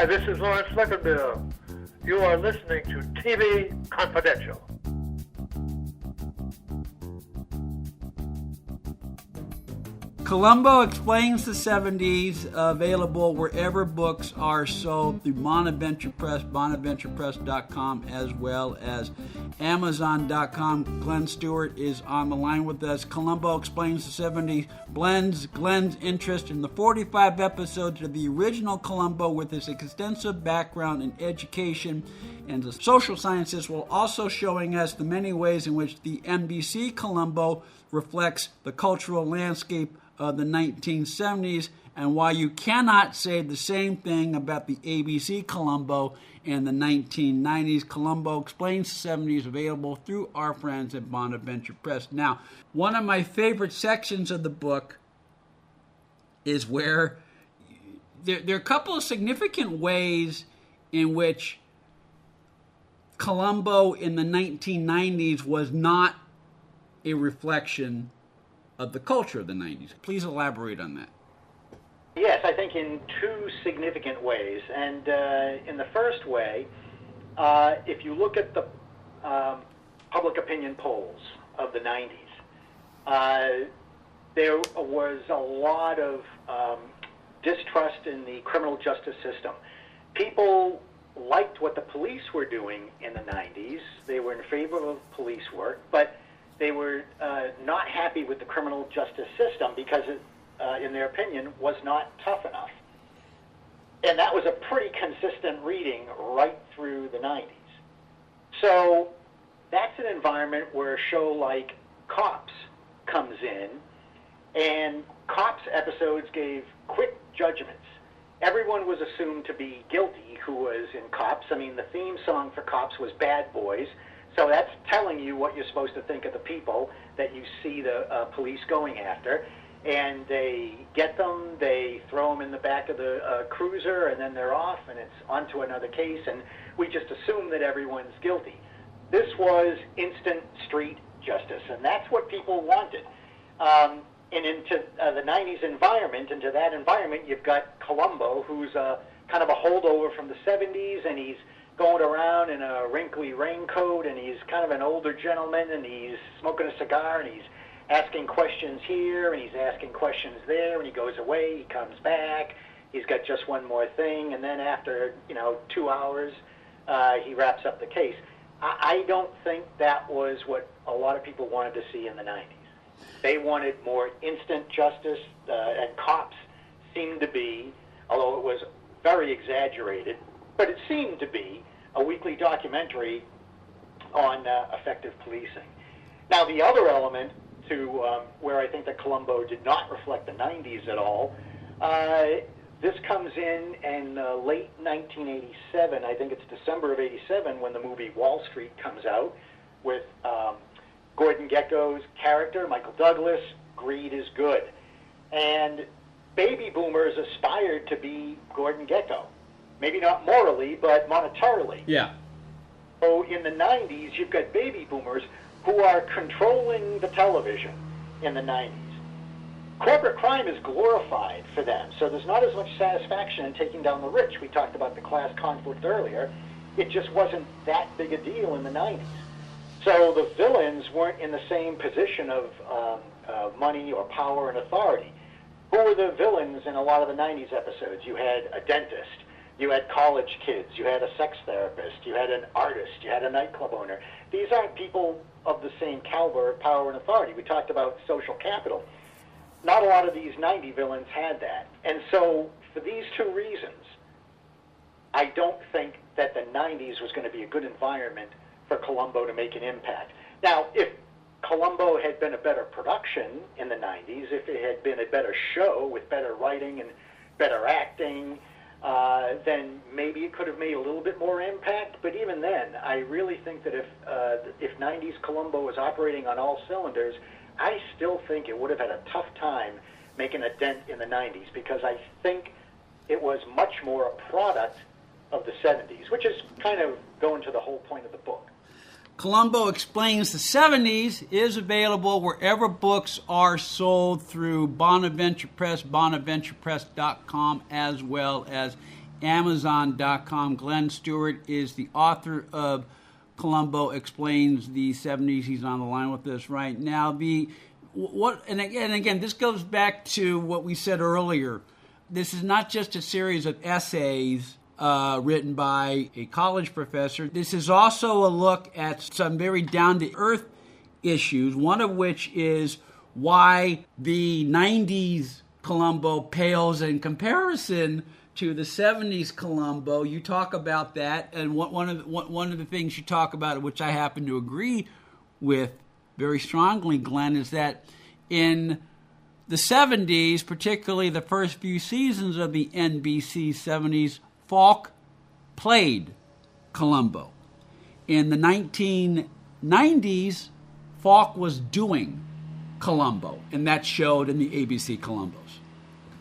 Hi, this is Lawrence Fleckenbill. You are listening to TV Confidential. Columbo Explains the 70s, available wherever books are sold through Bonaventure Press, bonaventurepress.com, as well as Amazon.com. Glenn Stewart is on the line with us. Columbo Explains the 70s blends Glenn's interest in the 45 episodes of the original Columbo with his extensive background in education and the social sciences, while also showing us the many ways in which the NBC Columbo reflects the cultural landscape of the 1970s, and why you cannot say the same thing about the ABC Columbo in the 1990s. Columbo Explains the 70s, available through our friends at Bonaventure Press. Now, one of my favorite sections of the book is where there are a couple of significant ways in which Columbo in the 1990s was not a reflection of the culture of the 90s. Please elaborate on that. Yes, I think in two significant ways. And in the first way, if you look at the public opinion polls of the 90s, there was a lot of distrust in the criminal justice system. People liked what the police were doing in the 90s. They were in favor of police work, but they were not happy with the criminal justice system because it, in their opinion, was not tough enough. And that was a pretty consistent reading right through the 90s. So that's an environment where a show like Cops comes in, and Cops episodes gave quick judgments. Everyone was assumed to be guilty who was in Cops. I mean, the theme song for Cops was Bad Boys. So that's telling you what you're supposed to think of the people that you see the police going after. And they get them, they throw them in the back of the cruiser, and then they're off, and it's on to another case, and we just assume that everyone's guilty. This was instant street justice, and that's what people wanted. And into the 90s environment, into that environment, you've got Columbo, who's kind of a holdover from the 70s, and he's going around in a wrinkly raincoat, and he's kind of an older gentleman, and he's smoking a cigar, and he's asking questions here, and he's asking questions there, and he goes away, he comes back, he's got just one more thing, and then after, 2 hours, he wraps up the case. I don't think that was what a lot of people wanted to see in the 90s. They wanted more instant justice, and Cops seemed to be, although it was very exaggerated, but it seemed to be a weekly documentary on effective policing. Now, the other element to where I think that Columbo did not reflect the 90s at all, this comes in late 1987, I think it's December of 87, when the movie Wall Street comes out with Gordon Gekko's character, Michael Douglas. Greed is good. And baby boomers aspired to be Gordon Gekko. Maybe not morally, but monetarily. Yeah. So in the 90s, you've got baby boomers who are controlling the television in the 90s. Corporate crime is glorified for them, so there's not as much satisfaction in taking down the rich. We talked about the class conflict earlier. It just wasn't that big a deal in the 90s. So the villains weren't in the same position of money or power and authority. Who were the villains in a lot of the 90s episodes? You had a dentist. You had college kids, you had a sex therapist, you had an artist, you had a nightclub owner. These aren't people of the same caliber of power and authority. We talked about social capital. Not a lot of these 90 villains had that. And so for these two reasons, I don't think that the 90s was going to be a good environment for Columbo to make an impact. Now, if Columbo had been a better production in the 90s, if it had been a better show with better writing and better acting, then maybe it could have made a little bit more impact. But even then, I really think that if 90s Columbo was operating on all cylinders, I still think it would have had a tough time making a dent in the 90s, because I think it was much more a product of the 70s, which is kind of going to the whole point of the book. Columbo Explains the 70s is available wherever books are sold through Bonaventure Press, bonaventurepress.com, as well as Amazon.com. Glenn Stewart is the author of Columbo Explains the 70s. He's on the line with us right now. And again, this goes back to what we said earlier. This is not just a series of essays written by a college professor. This is also a look at some very down-to-earth issues, one of which is why the 90s Columbo pales in comparison to the 70s Columbo. You talk about that, and one of the things you talk about, which I happen to agree with very strongly, Glenn, is that in the 70s, particularly the first few seasons of the NBC 70s, Falk played Columbo. In the 1990s, Falk was doing Columbo, and that showed in the ABC Columbos.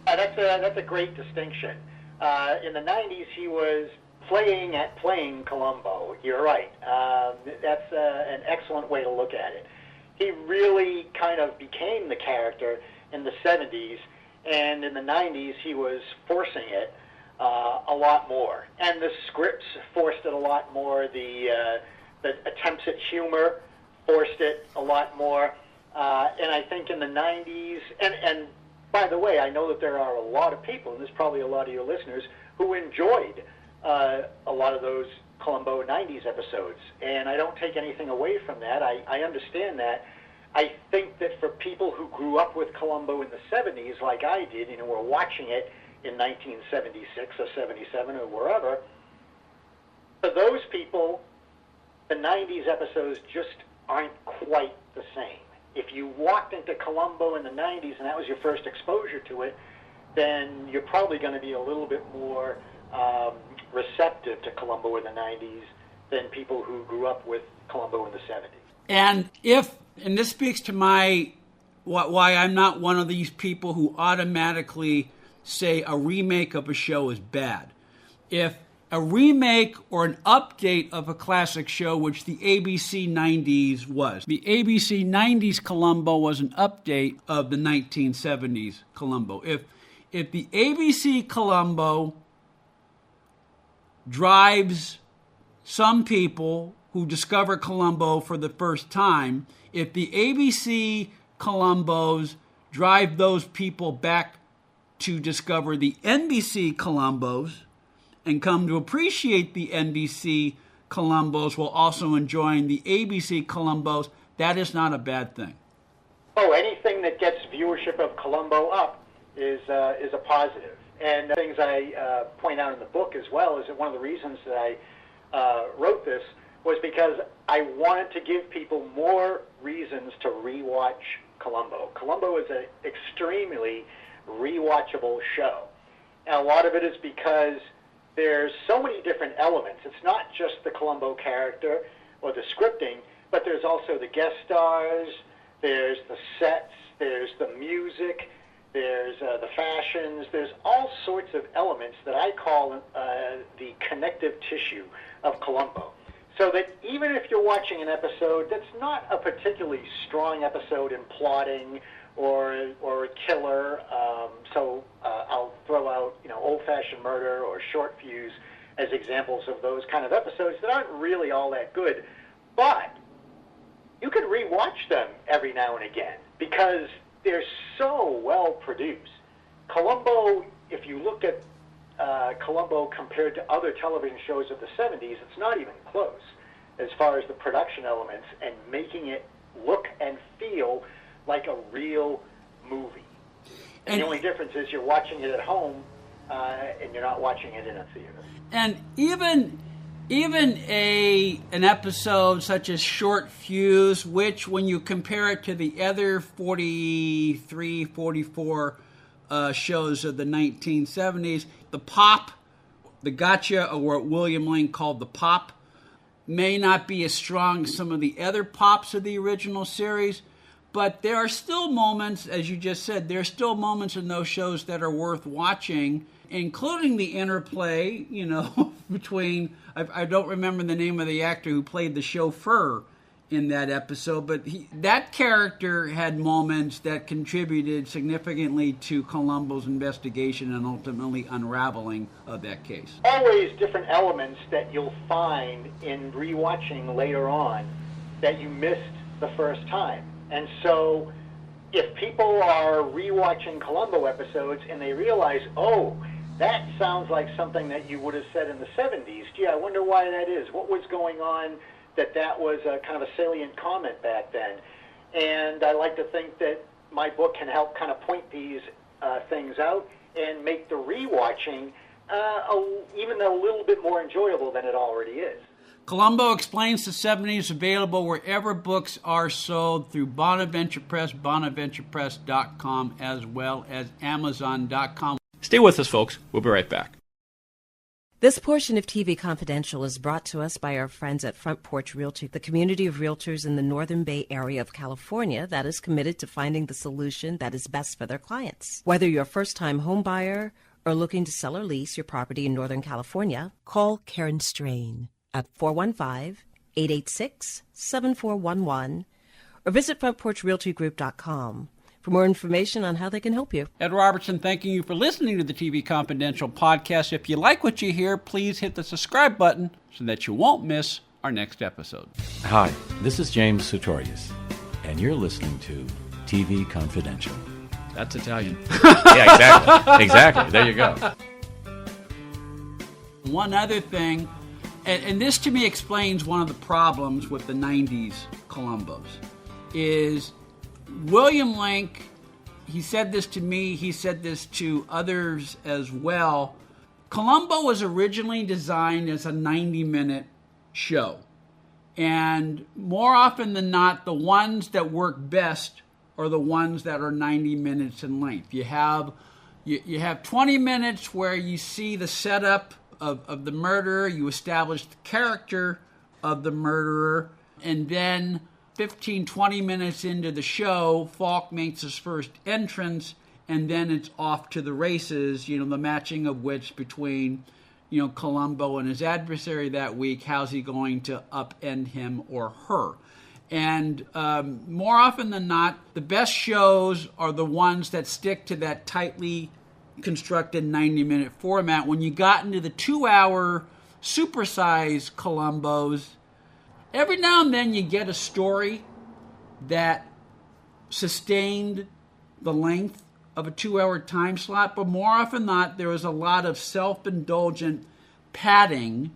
That's a great distinction. In the 90s, he was playing Columbo. You're right. That's an excellent way to look at it. He really kind of became the character in the 70s, and in the 90s, he was forcing it a lot more. And the scripts forced it a lot more. The attempts at humor forced it a lot more. And I think in the 90s, and by the way, I know that there are a lot of people, and there's probably a lot of your listeners, who enjoyed a lot of those Columbo 90s episodes. And I don't take anything away from that. I understand that. I think that for people who grew up with Columbo in the 70s, like I did, and were watching it in 1976 or 77 or wherever, for those people, the 90s episodes just aren't quite the same. If you walked into Columbo in the 90s and that was your first exposure to it, then you're probably going to be a little bit more receptive to Columbo in the 90s than people who grew up with Columbo in the 70s. And this speaks to why I'm not one of these people who automatically say a remake of a show is bad. If a remake or an update of a classic show, which the ABC 90s was. The ABC 90s Columbo was an update of the 1970s Columbo. If the ABC Columbo drives some people who discover Columbo for the first time, if the ABC Columbos drive those people back to discover the NBC Columbos, and come to appreciate the NBC Columbos while also enjoying the ABC Columbos, that is not a bad thing. Oh, anything that gets viewership of Columbo up is a positive. And things I point out in the book as well is that one of the reasons that I wrote this was because I wanted to give people more reasons to rewatch Columbo. Columbo is an extremely rewatchable show. And a lot of it is because there's so many different elements. It's not just the Columbo character or the scripting, but there's also the guest stars, there's the sets, there's the music, there's the fashions, there's all sorts of elements that I call the connective tissue of Columbo. So that even if you're watching an episode that's not a particularly strong episode in plotting or a killer, I'll throw out Old-Fashioned Murder or Short Fuse as examples of those kind of episodes that aren't really all that good, but you can rewatch them every now and again because they're so well produced. Columbo, if you look at Columbo compared to other television shows of the 70s, it's not even close as far as the production elements and making it look and feel like a real movie. And the only difference is you're watching it at home and you're not watching it in a theater. And even an episode such as Short Fuse, which when you compare it to the other 43, 44 shows of the 1970s, the pop, the gotcha, or what William Lane called the pop, may not be as strong as some of the other pops of the original series, but there are still moments, as you just said, there are still moments in those shows that are worth watching, including the interplay, between, I don't remember the name of the actor who played the chauffeur in that episode, but that character had moments that contributed significantly to Columbo's investigation and ultimately unraveling of that case. Always different elements that you'll find in rewatching later on that you missed the first time. And so if people are rewatching Columbo episodes and they realize, oh, that sounds like something that you would have said in the 70s. Gee, I wonder why that is. What was going on that was a kind of a salient comment back then? And I like to think that my book can help kind of point these things out and make the rewatching even a little bit more enjoyable than it already is. Columbo Explains the 70s, available wherever books are sold through Bonaventure Press, bonaventurepress.com, as well as Amazon.com. Stay with us, folks. We'll be right back. This portion of TV Confidential is brought to us by our friends at Front Porch Realty, the community of realtors in the Northern Bay area of California that is committed to finding the solution that is best for their clients. Whether you're a first-time home buyer or looking to sell or lease your property in Northern California, call Karen Strain at 415-886-7411 or visit frontporchrealtygroup.com for more information on how they can help you. Ed Robertson thanking you for listening to the TV Confidential podcast. If you like what you hear, please hit the subscribe button so that you won't miss our next episode. Hi, this is James Sutorius, and you're listening to TV Confidential. That's Italian. Yeah, exactly. Exactly. There you go. One other thing, and this to me explains one of the problems with the 90s Columbos, is William Link, he said this to me, he said this to others as well. Columbo was originally designed as a 90-minute show. And more often than not, the ones that work best are the ones that are 90 minutes in length. You have 20 minutes where you see the setup of the murderer, you establish the character of the murderer, and then 15, 20 minutes into the show, Falk makes his first entrance, and then it's off to the races, the matching of which between, Columbo and his adversary that week, how's he going to upend him or her? And more often than not, the best shows are the ones that stick to that tightly constructed 90-minute format. When you got into the 2-hour supersized Columbos, every now and then you get a story that sustained the length of a 2-hour time slot, but more often than not, there was a lot of self-indulgent padding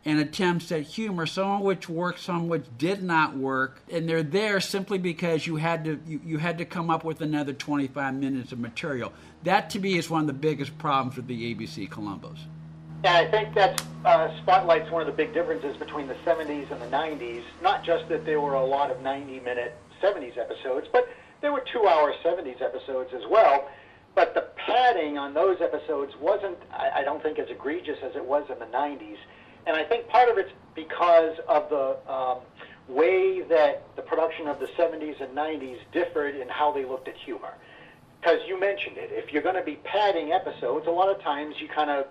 and attempts at humor, some of which worked, some of which did not work, and they're there simply because you had to come up with another 25 minutes of material. That, to me, is one of the biggest problems with the ABC Columbos. Yeah, I think that spotlights one of the big differences between the 70s and the 90s. Not just that there were a lot of 90-minute 70s episodes, but there were 2-hour 70s episodes as well. But the padding on those episodes wasn't, I don't think, as egregious as it was in the 90s. And I think part of it's because of the way that the production of the 70s and 90s differed in how they looked at humor. Because you mentioned it. If you're going to be padding episodes, a lot of times you kind of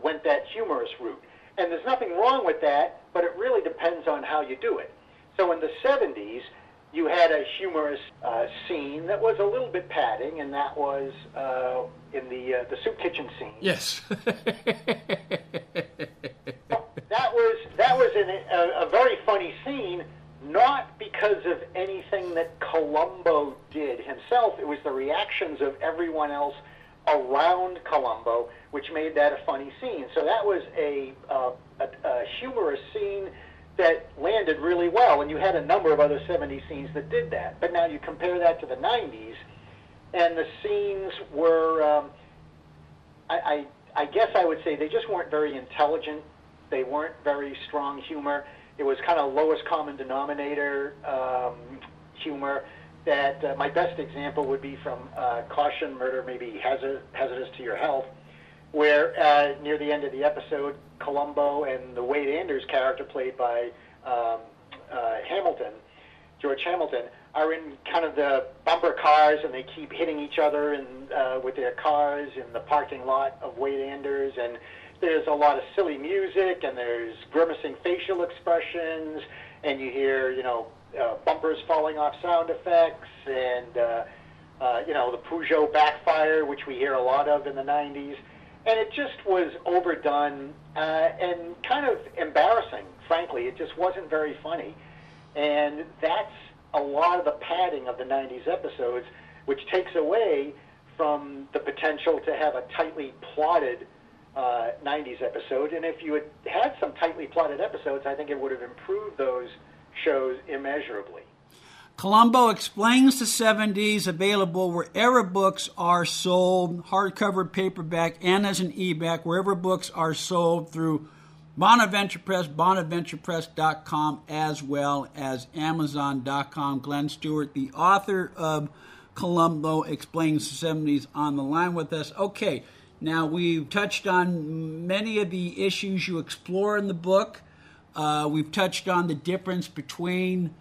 went that humorous route. And there's nothing wrong with that, but it really depends on how you do it. So in the 70s, you had a humorous scene that was a little bit padding, and that was in the soup kitchen scene. Yes. that was a very funny scene, not because of anything that Columbo did himself. It was the reactions of everyone else around Columbo, which made that a funny scene. So that was a humorous scene that landed really well, and you had a number of other 70s scenes that did that. But now you compare that to the 90s, and the scenes were, I guess I would say they just weren't very intelligent. They weren't very strong humor. It was kind of lowest common denominator humor. That my best example would be from Caution, Murder May Be Hazardous to Your Health, where near the end of the episode, Columbo and the Wade Anders character played by George Hamilton, are in kind of the bumper cars, and they keep hitting each other with their cars in the parking lot of Wade Anders, and there's a lot of silly music, and there's grimacing facial expressions, and you hear, bumpers falling off sound effects, and, the Peugeot backfire, which we hear a lot of in the 90s. And it just was overdone and kind of embarrassing, frankly. It just wasn't very funny. And that's a lot of the padding of the 90s episodes, which takes away from the potential to have a tightly plotted 90s episode. And if you had some tightly plotted episodes, I think it would have improved those shows immeasurably. Columbo Explains the 70s, available wherever books are sold, hardcover, paperback, and as an e-back, wherever books are sold through Bonaventure Press, bonaventurepress.com, as well as Amazon.com. Glenn Stewart, the author of Columbo Explains the 70s, on the line with us. Okay, now we've touched on many of the issues you explore in the book. We've touched on the difference between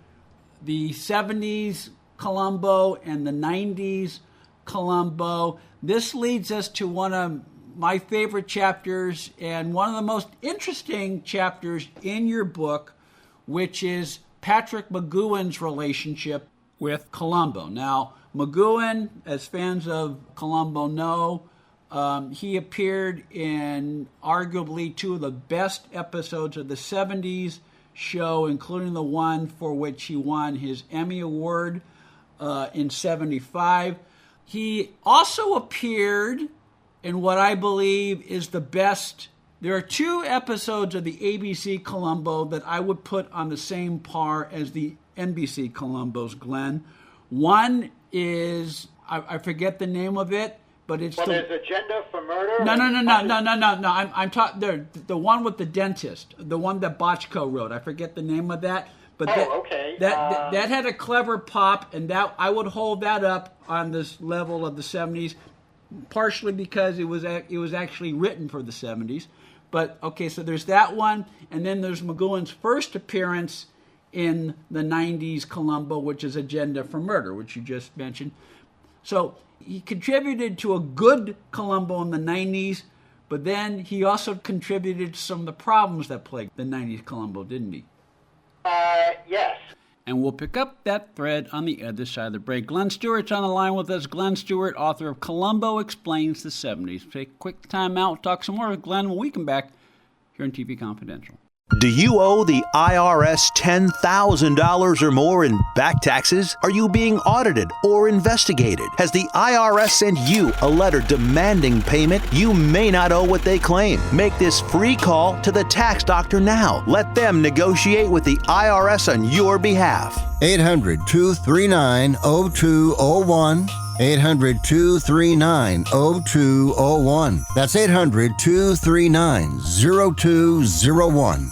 the 70s Columbo and the 90s Columbo. This leads us to one of my favorite chapters and one of the most interesting chapters in your book, which is Patrick McGowan's relationship with Columbo. Now, McGowan, as fans of Columbo know, he appeared in arguably two of the best episodes of the 70s show, including the one for which he won his Emmy Award in 75. He also appeared in what I believe is the best. There are two episodes of the ABC Columbo that I would put on the same par as the NBC Columbos, Glenn. One is, I forget the name of it, but it's there's Agenda for Murder. No. I'm talking the one with the dentist, the one that Bochco wrote. I forget the name of that. But okay. That had a clever pop, and that I would hold that up on this level of the 70s, partially because it was actually written for the 70s. But okay, so there's that one, and then there's McGowan's first appearance in the 90s Columbo, which is Agenda for Murder, which you just mentioned. So he contributed to a good Columbo in the 90s, but then he also contributed to some of the problems that plagued the 90s Columbo, didn't he? Yes. And we'll pick up that thread on the other side of the break. Glenn Stewart's on the line with us. Glenn Stewart, author of Columbo Explains the 70s. Take a quick time out, talk some more with Glenn when we come back here on TV Confidential. Do you owe the IRS $10,000 or more in back taxes? Are you being audited or investigated? Has the IRS sent you a letter demanding payment? You may not owe what they claim. Make this free call to the tax doctor now. Let them negotiate with the IRS on your behalf. 800-239-0201. 800-239-0201. That's 800-239-0201.